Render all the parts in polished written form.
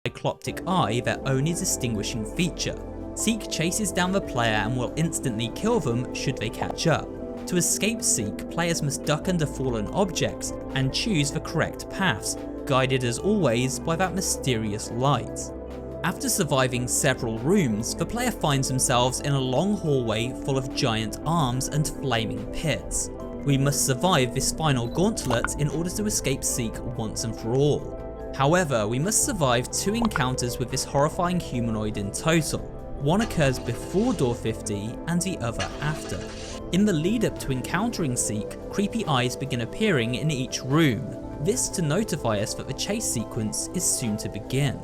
cycloptic eye their only distinguishing feature. Seek chases down the player and will instantly kill them should they catch up. To escape Seek, players must duck under fallen objects and choose the correct paths, guided as always by that mysterious light. After surviving several rooms, the player finds themselves in a long hallway full of giant arms and flaming pits. We must survive this final gauntlet in order to escape Seek once and for all. However, we must survive 2 encounters with this horrifying humanoid in total. One occurs before door 50 and the other after. In the lead up to encountering Seek, creepy eyes begin appearing in each room. This to notify us that the chase sequence is soon to begin.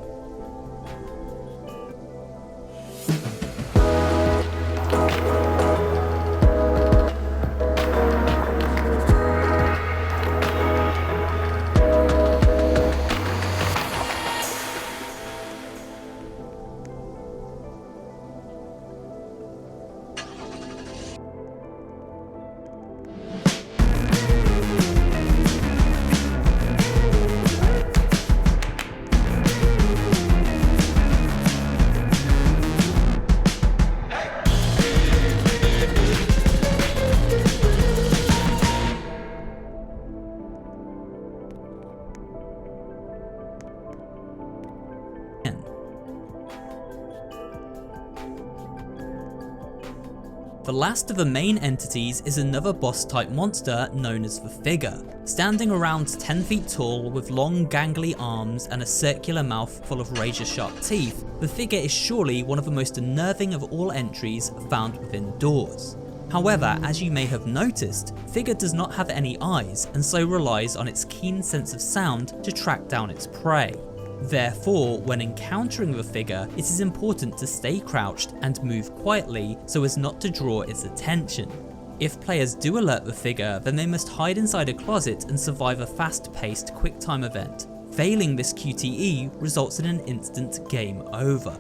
The last of the main entities is another boss type monster known as the Figure. Standing around 10 feet tall with long gangly arms and a circular mouth full of razor sharp teeth, the Figure is surely one of the most unnerving of all entries found within doors. However, as you may have noticed, Figure does not have any eyes and so relies on its keen sense of sound to track down its prey. Therefore, when encountering the Figure, it is important to stay crouched and move quietly so as not to draw its attention. If players do alert the Figure, then they must hide inside a closet and survive a fast-paced QuickTime event. Failing this QTE results in an instant game over.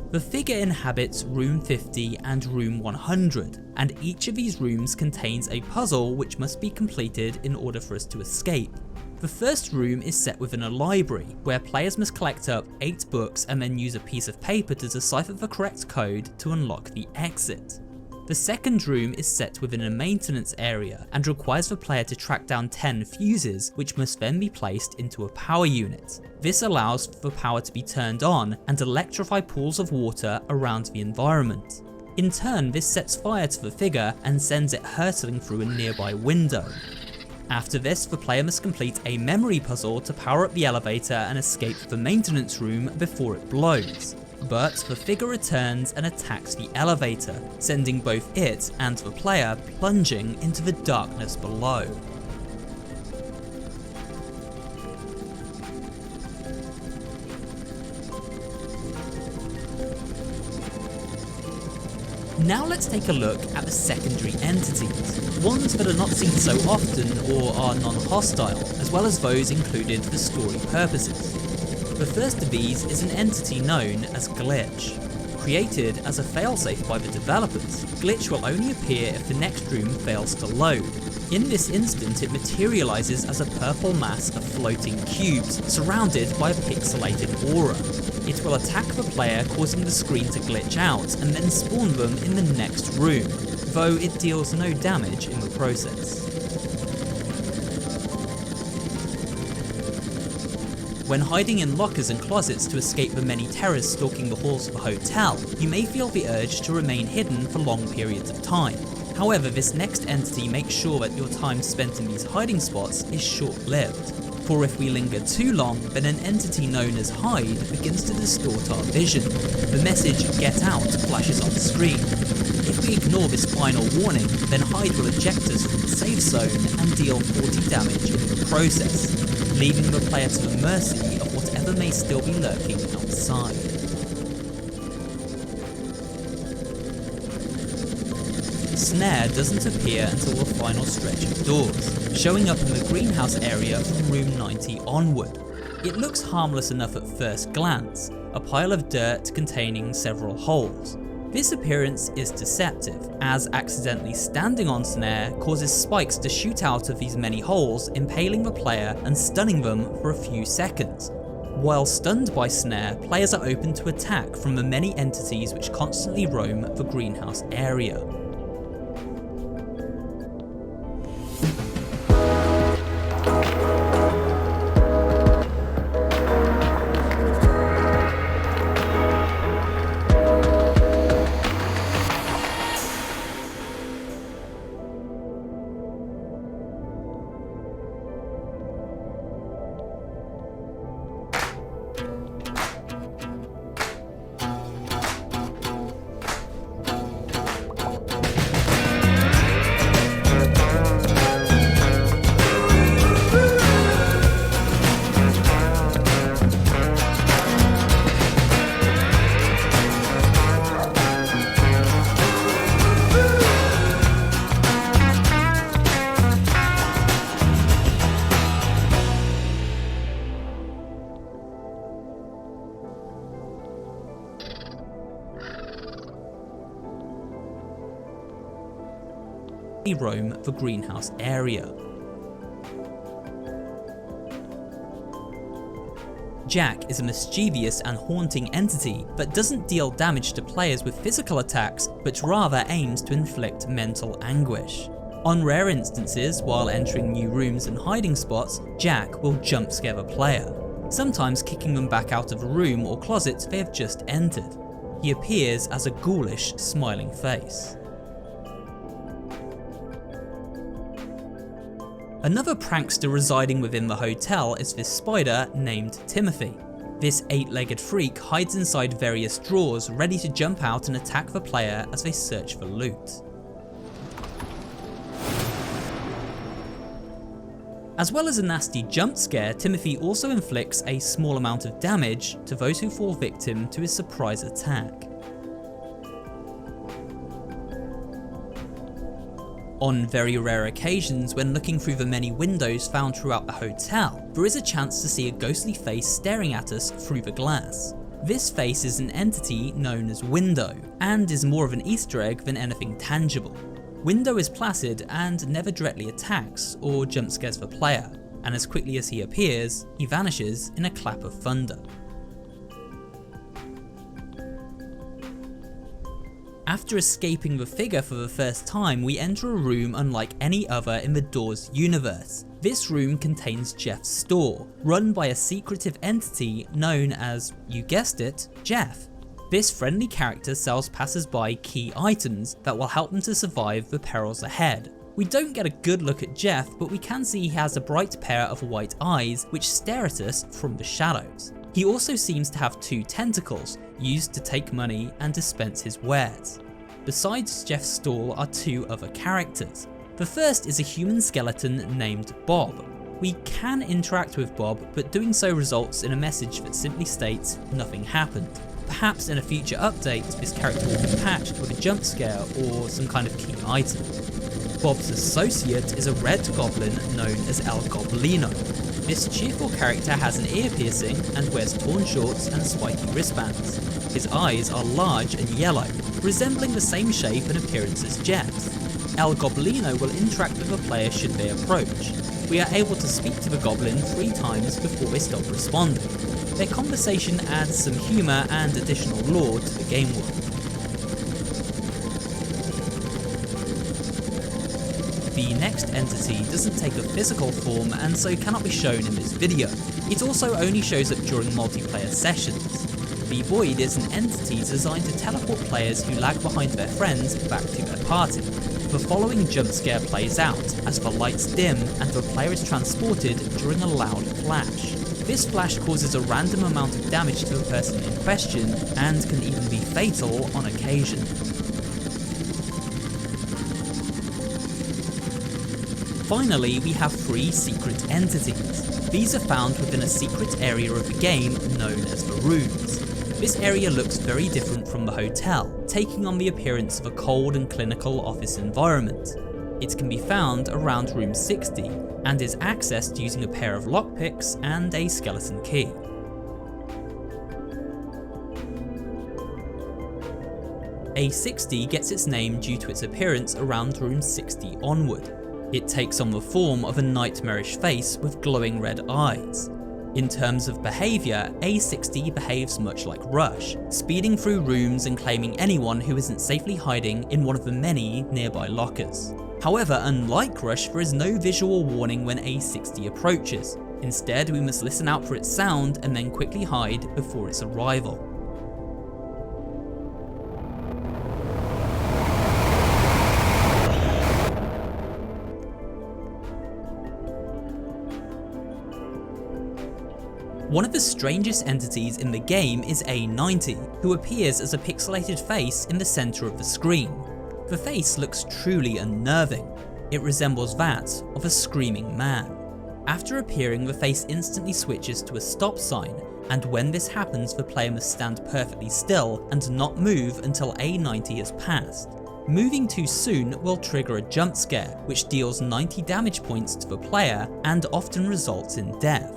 The Figure inhabits room 50 and room 100, and each of these rooms contains a puzzle which must be completed in order for us to escape. The first room is set within a library, where players must collect up 8 books and then use a piece of paper to decipher the correct code to unlock the exit. The second room is set within a maintenance area and requires the player to track down 10 fuses, which must then be placed into a power unit. This allows for power to be turned on and electrify pools of water around the environment. In turn, this sets fire to the Figure and sends it hurtling through a nearby window. After this, the player must complete a memory puzzle to power up the elevator and escape the maintenance room before it blows. But the Figure returns and attacks the elevator, sending both it and the player plunging into the darkness below. Now let's take a look at the secondary entities, ones that are not seen so often or are non-hostile, as well as those included for story purposes. The first of these is an entity known as Glitch. Created as a failsafe by the developers, Glitch will only appear if the next room fails to load. In this instant, it materializes as a purple mass of floating cubes, surrounded by a pixelated aura. It will attack the player, causing the screen to glitch out, and then spawn them in the next room, though it deals no damage in the process. When hiding in lockers and closets to escape the many terrors stalking the halls of a hotel, you may feel the urge to remain hidden for long periods of time. However, this next entity makes sure that your time spent in these hiding spots is short-lived. For if we linger too long, then an entity known as Hide begins to distort our vision. The message "Get Out" flashes on screen. If we ignore this final warning, then Hide will eject us from the safe zone and deal 40 damage in the process, leaving the player to the mercy of whatever may still be lurking outside. Snare doesn't appear until the final stretch of doors, showing up in the greenhouse area from room 90 onward. It looks harmless enough at first glance, a pile of dirt containing several holes. This appearance is deceptive, as accidentally standing on Snare causes spikes to shoot out of these many holes, impaling the player and stunning them for a few seconds. While stunned by Snare, players are open to attack from the many entities which constantly roam the greenhouse area. Roam the greenhouse area. Jack is a mischievous and haunting entity that doesn't deal damage to players with physical attacks, but rather aims to inflict mental anguish. On rare instances, while entering new rooms and hiding spots, Jack will jump scare the player, sometimes kicking them back out of a room or closet they have just entered. He appears as a ghoulish, smiling face. Another prankster residing within the hotel is this spider named Timothy. This 8-legged freak hides inside various drawers, ready to jump out and attack the player as they search for loot. As well as a nasty jump scare, Timothy also inflicts a small amount of damage to those who fall victim to his surprise attack. On very rare occasions, when looking through the many windows found throughout the hotel, there is a chance to see a ghostly face staring at us through the glass. This face is an entity known as Window, and is more of an Easter egg than anything tangible. Window is placid and never directly attacks or jump scares the player, and as quickly as he appears, he vanishes in a clap of thunder. After escaping the figure for the first time, we enter a room unlike any other in the Doors universe. This room contains Jeff's store, run by a secretive entity known as, you guessed it, Jeff. This friendly character sells passers-by key items that will help them to survive the perils ahead. We don't get a good look at Jeff, but we can see he has a bright pair of white eyes which stare at us from the shadows. He also seems to have 2 tentacles, used to take money and dispense his wares. Besides Jeff's stall are 2 other characters. The first is a human skeleton named Bob. We can interact with Bob, but doing so results in a message that simply states nothing happened. Perhaps in a future update, this character will be patched with a jump scare or some kind of key item. Bob's associate is a red goblin known as El Goblino. This cheerful character has an ear piercing and wears torn shorts and spiky wristbands. His eyes are large and yellow, resembling the same shape and appearance as Jeff's. El Goblino will interact with the player should they approach. We are able to speak to the goblin 3 times before they stop responding. Their conversation adds some humour and additional lore to the game world. The next entity doesn't take a physical form and so cannot be shown in this video. It also only shows up during multiplayer sessions. The Void is an entity designed to teleport players who lag behind their friends back to their party. The following jump scare plays out as the lights dim and the player is transported during a loud flash. This flash causes a random amount of damage to the person in question and can even be fatal on occasion. Finally, we have 3 secret entities. These are found within a secret area of the game known as the Rooms. This area looks very different from the hotel, taking on the appearance of a cold and clinical office environment. It can be found around room 60 and is accessed using a pair of lockpicks and a skeleton key. A60 gets its name due to its appearance around room 60 onward. It takes on the form of a nightmarish face with glowing red eyes. In terms of behaviour, A60 behaves much like Rush, speeding through rooms and claiming anyone who isn't safely hiding in one of the many nearby lockers. However, unlike Rush, there is no visual warning when A60 approaches. Instead, we must listen out for its sound and then quickly hide before its arrival. One of the strangest entities in the game is A90, who appears as a pixelated face in the centre of the screen. The face looks truly unnerving. It resembles that of a screaming man. After appearing, the face instantly switches to a stop sign, and when this happens, the player must stand perfectly still and not move until A90 has passed. Moving too soon will trigger a jump scare, which deals 90 damage points to the player and often results in death.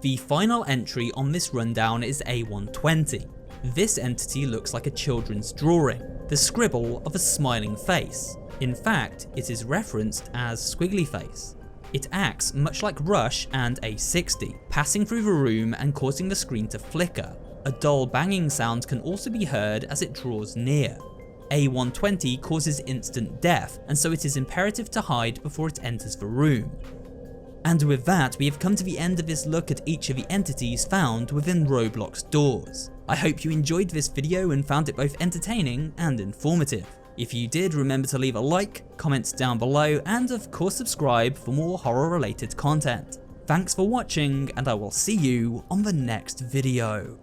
The final entry on this rundown is A120. This entity looks like a children's drawing, the scribble of a smiling face. In fact, it is referenced as Squiggly Face. It acts much like Rush and A60, passing through the room and causing the screen to flicker. A dull banging sound can also be heard as it draws near. A120 causes instant death, and so it is imperative to hide before it enters the room. And with that, we have come to the end of this look at each of the entities found within Roblox doors. I hope you enjoyed this video and found it both entertaining and informative. If you did, remember to leave a like, comment down below, and of course subscribe for more horror related content. Thanks for watching, and I will see you on the next video.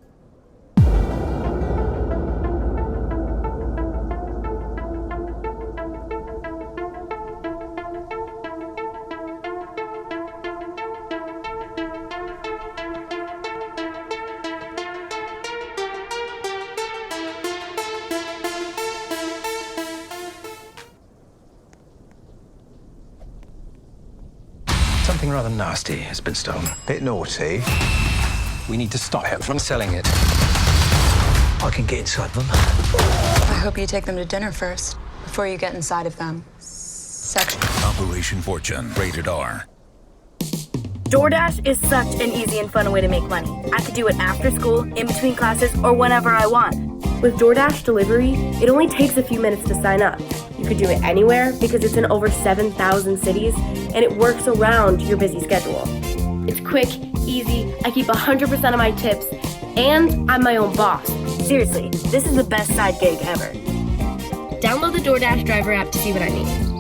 Something rather nasty has been stolen. Bit naughty. We need to stop him from selling it. I can get inside them. I hope you take them to dinner first, before you get inside of them. Section. Operation Fortune, rated R. DoorDash is such an easy and fun way to make money. I could do it after school, in between classes, or whenever I want. With DoorDash delivery, it only takes a few minutes to sign up. You could do it anywhere because it's in over 7,000 cities and it works around your busy schedule. It's quick, easy, I keep 100% of my tips, and I'm my own boss. Seriously, this is the best side gig ever. Download the DoorDash driver app to see what I mean.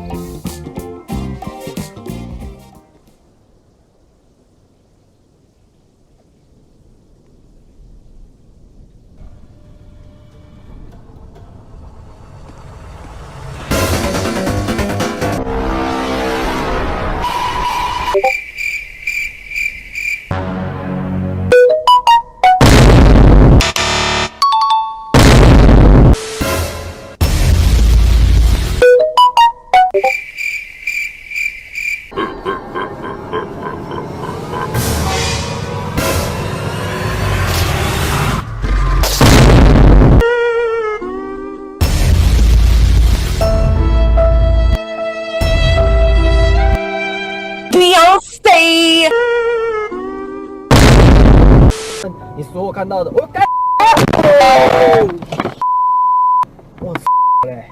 Beyonce! 你所有看到的，我干！我嘞！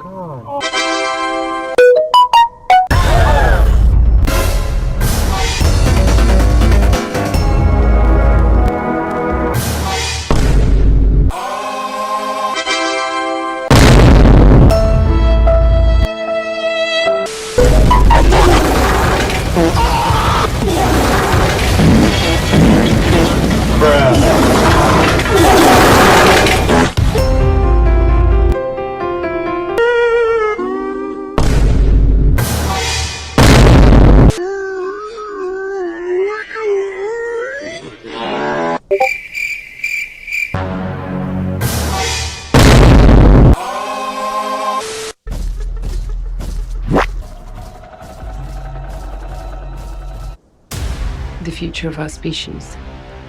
The future of our species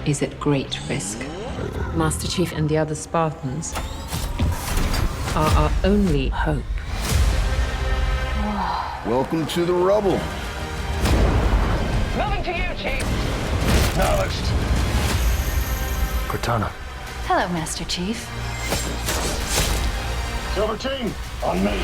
is at great risk. Master Chief and the other Spartans are our only hope. Welcome to the rubble. Moving to you, Chief. Acknowledged. Cortana. Hello, Master Chief. Silver Team, on me.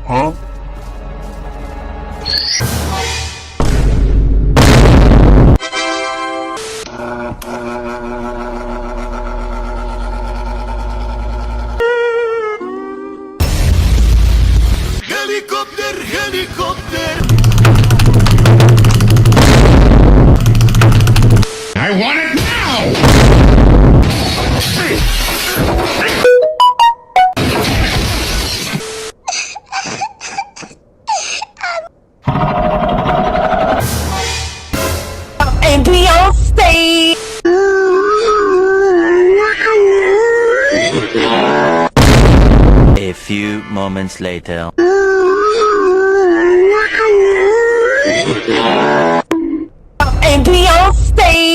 Huh? Helicopter, helicopter. I want it now! And we all stay. A few moments later. And we all stay.